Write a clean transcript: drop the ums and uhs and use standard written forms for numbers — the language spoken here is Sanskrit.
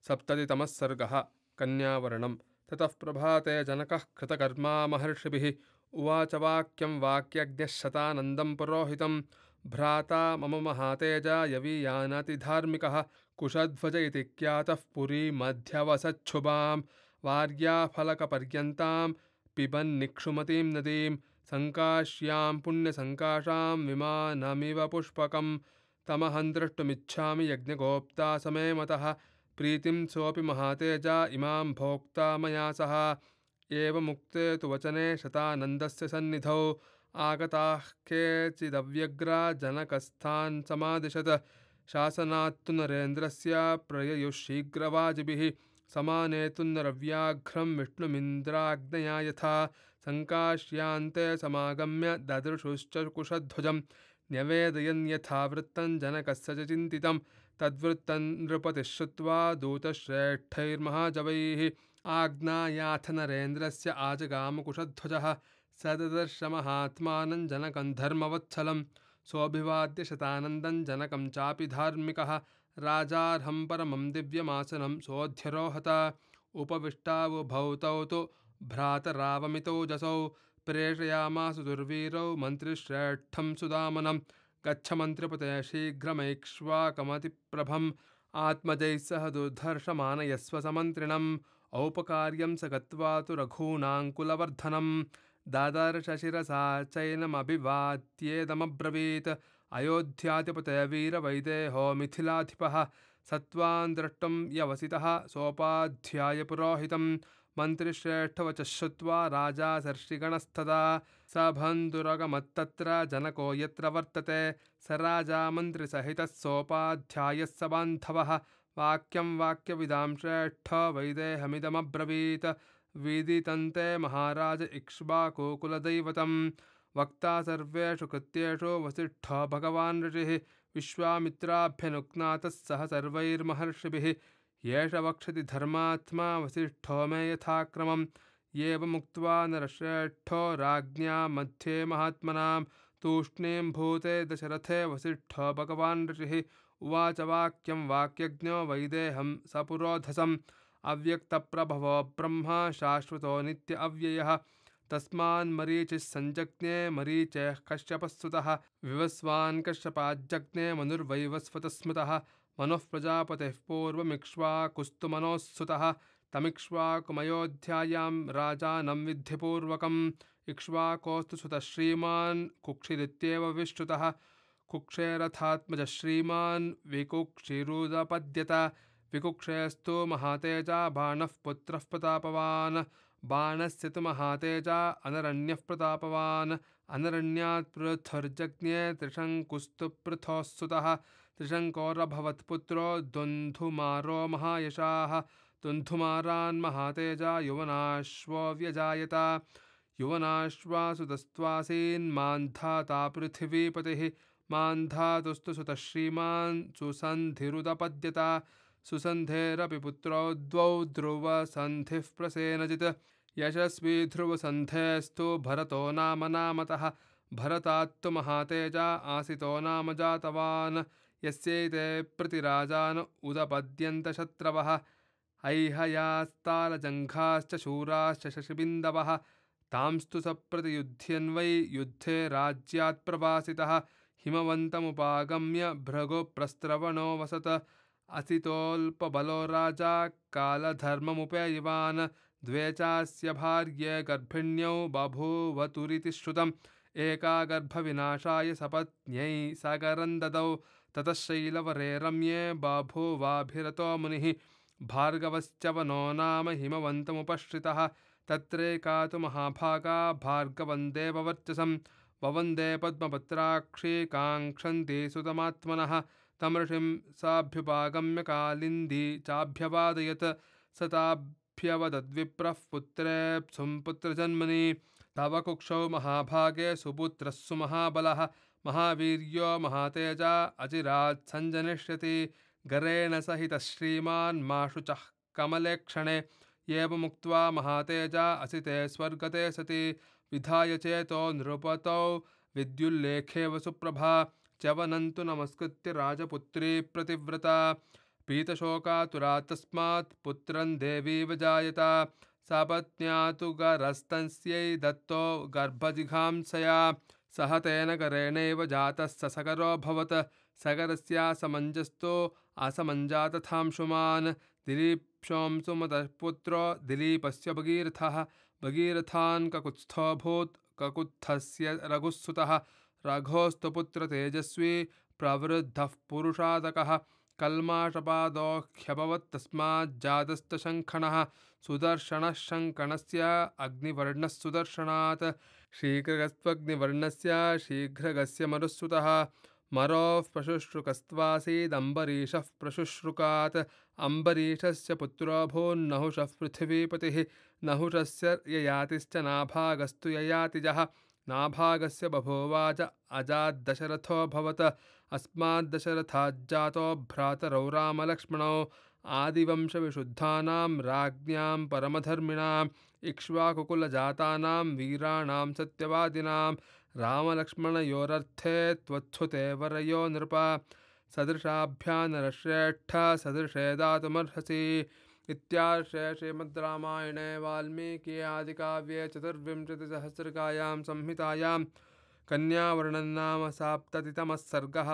सप्ततितमः सर्गः कन्यावर्णम्। ततः प्रभाते जनकः कृतकर्मा महर्षिभिः उवाच वाक्यं वाक्यज्ञः शतानन्दं पुरोहितं भ्राता मम महातेजा यवीयानतिधार्मिकः कुशध्वज इति ख्यातः पुरीमध्यवसच्छुभां वार्याफलकपर्यन्तां पिबन्निक्षुमतीं नदीं सङ्काश्यां पुण्यसङ्काशां विमानमिव पुष्पकं तमहं द्रष्टुमिच्छामि यज्ञगोप्ता समे मतः प्रीतिं सोऽपि महातेजा इमां भोक्ता मया सह एवमुक्ते तु वचने शतानन्दस्य सन्निधौ आगताः केचिदव्यग्रा जनकस्थान् समादिशत् शासनात्तु नरेन्द्रस्य प्रययुः शीघ्रवाजिभिः समानेतुं नरव्याघ्रं विष्णुमिन्द्राज्ञया यथा सङ्काश्यान्ते समागम्य ददृशुश्च कुशध्वजं न्यवेदयन् यथा वृत्तं जनकस्य च चिन्तितं तद्वृत्तं नृपतिः श्रुत्वा दूतश्रेष्ठैर्महाजवैः आज्ञायाथ नरेन्द्रस्य आजगामकुशध्वजः स ददर्श महात्मानं जनकं धर्मवत्सलं सोऽभिवाद्य शतानन्दं जनकं चापि धार्मिकः राजार्हं परमं दिव्यमासनं सोऽध्यरोहत उपविष्टावुभौ तौ तु भ्रातरावमितौजसौ प्रेषयामास दुर्वीरौ मन्त्रिश्रेष्ठं सुदामनं गच्छ मन्त्रिपते शीघ्रमैक्ष्वाकमतिप्रभम् आत्मजैः सह दुर्धर्षमानयस्व समन्त्रिणम् औपकार्यं स गत्वा तु रघूनाङ्कुलवर्धनं दादर्शशिरसा चैनमभिवाद्येदमब्रवीत् अयोध्याधिपते वीरवैदेहो मिथिलाधिपः सत्त्वान् द्रष्टुं यवसितः सोपाध्यायपुरोहितं मन्त्रिश्रेष्ठवचः श्रुत्वा राजा सर्षिगणस्तदा स बन्धुरगमत्तत्र जनको यत्र वर्तते स राजा मन्त्रिसहितः सोपाध्यायः स बान्धवः वाक्यं वाक्यविदां श्रेष्ठ वैदेहमिदमब्रवीत् विदितन्ते महाराज इक्ष्वाकुकुलदैवतं वक्ता सर्वेषु कृत्येषु वसिष्ठो भगवान् ऋषिः विश्वामित्राभ्यनुज्ञातः सह सर्वैर्महर्षिभिः येष वक्षति धर्मात्मा वसिष्ठो मे यथाक्रमम् एवमुक्त्वा नरश्रेष्ठो राज्ञा मध्ये महात्मनां तूष्णीं भूते दशरथे वसिष्ठो भगवान् ऋषिः उवाच वाक्यं वाक्यज्ञो वैदेहं सपुरोधसम् अव्यक्तप्रभवो ब्रह्मा शाश्वतो नित्य अव्ययः तस्मान्मरीचिः सञ्जज्ञे मरीचेः कश्यपस्सुतः विवस्वान् कश्यपाज्जज्ञे मनुर्वैवस्वतः स्मृतः मनुः प्रजापतेः पूर्वमिक्ष्वाकुस्तु मनोःसुतः तमिक्ष्वाकुमयोध्यायां राजानं विद्धिपूर्वकम् इक्ष्वाकोस्तु सुतः श्रीमान् कुक्षिरित्येव विश्रुतः कुक्षेरथात्मजः श्रीमान् विकुक्षिरुदपद्यत विकुक्षेस्तु महातेजा बाणः पुत्रः प्रतापवान् बाणस्य तु महातेजा अनरण्यः प्रतापवान् अनरण्यात् पृथुर्जज्ञे त्रिशङ्कुस्तु पृथोः सुतः त्रिशङ्कोरभवत्पुत्रो दुन्धुमारो महायशाः दुन्धुमारान् महातेजा युवनाश्वो व्यजायत युवनाश्वासुतस्त्वासीन् मान्धाता पृथिवीपतिः मान्धातुस्तु सुतः श्रीमान् सुसन्धिरुदपद्यत सुसन्धेरपि पुत्रौ द्वौ ध्रुवसन्धिः प्रसेनजित् यशस्वी ध्रुवसन्धेस्तु भरतो नाम नामतः भरतात्तु महातेजा आसितो नाम जातवान् यस्यैते प्रतिराजान उदपद्यन्तशत्रवः ऐहयास्तालजङ्घाश्च शूराश्च शशिबिन्दवः तांस्तु सप्रतियुध्यन्वै युद्धे राज्यात् प्रवासितः हिमवन्तमुपागम्य भृगुप्रस्रवणो वसत असितोऽल्पबलो राजा कालधर्ममुपेयवान् द्वे चास्य भार्ये गर्भिण्यौ बभूवतुरिति श्रुतम् एका गर्भविनाशाय सपत्न्यै सागरं ददौ ततः शैलवरे रम्ये बभूवाभिरतो मुनिः भार्गवश्च वनो नाम हिमवन्तमुपश्रितः तत्रैका तु महाभागा भार्गवं देववर्चसं ववन्दे पद्मपत्राक्षी काङ्क्षन्ति सुतमात्मनः तं ऋषिं साभ्युपागम्य कालिन्दी चाभ्यवादयत् स ताभ्यवदद्विप्रः पुत्रेप्सुं पुत्रजन्मनि तव कुक्षौ महाभागे सुपुत्रः सुमहाबलः महावीर्यो महातेजा अचिरात् सञ्जनिष्यति गरेण सहितः श्रीमान् माशुचः कमलेक्षणे एवमुक्त्वा महातेजा असिते स्वर्गते सति विधाय चेतो नृपतौ विद्युल्लेखे वसुप्रभा च्यवनन्तु नमस्कृत्य राजपुत्री प्रतिव्रता पीतशोकातुरा तस्मात् पुत्रं देवीव जायत सपत्न्या तु गरस्तस्यै दत्तो गर्भजिघांसया सह तेन करेणैव जातः ससकरोऽभवत् सगरस्यासमञ्जस्तो असमञ्जातथांशुमान् दिलीप्सोऽंसुमतः पुत्रो दिलीपस्य भगीरथः भगीरथान् ककुत्स्थोऽभूत् ककुत्स्थस्य रघुस्सुतः रघोस्तु पुत्र तेजस्वी प्रवृद्धः पुरुषादकः कल्माषपादोऽह्यभवत् तस्माज्जातस्तशङ्खणः सुदर्शनः शङ्कणस्य अग्निवर्णः सुदर्शनात् शीघ्रगस्त्वग्निवर्णस्य शीघ्रगस्य मरुत्सुतः मरोः प्रशुश्रुकस्त्वासीदम्बरीषः प्रशुश्रुकात् अम्बरीषस्य पुत्रो भून्नहुषः पृथिवीपतिः नहुषस्य ययातिश्च नाभागस्तु ययातिजः नाभागस्य बभूवाच अजाद्दशरथोऽभवत् अस्माद्दशरथाज्जातो भ्रातरौ रामलक्ष्मणौ आदिवंशविशुद्धानां राज्ञां परमधर्मिणाम् इक्ष्वाकुकुलजातानां वीराणां सत्यवादिनां रामलक्ष्मणयोरर्थे त्वच्छुते वरयो नृप सदृशाभ्यानरश्रेष्ठ सदृशे दातुमर्हसि इत्यार्षे श्रीमद् रामायणे वाल्मीकि आदिकाव्ये चतुर्विंशतिसहस्रकायां संहितायां कन्यावर्णनं नाम सप्ततितमः सर्गः।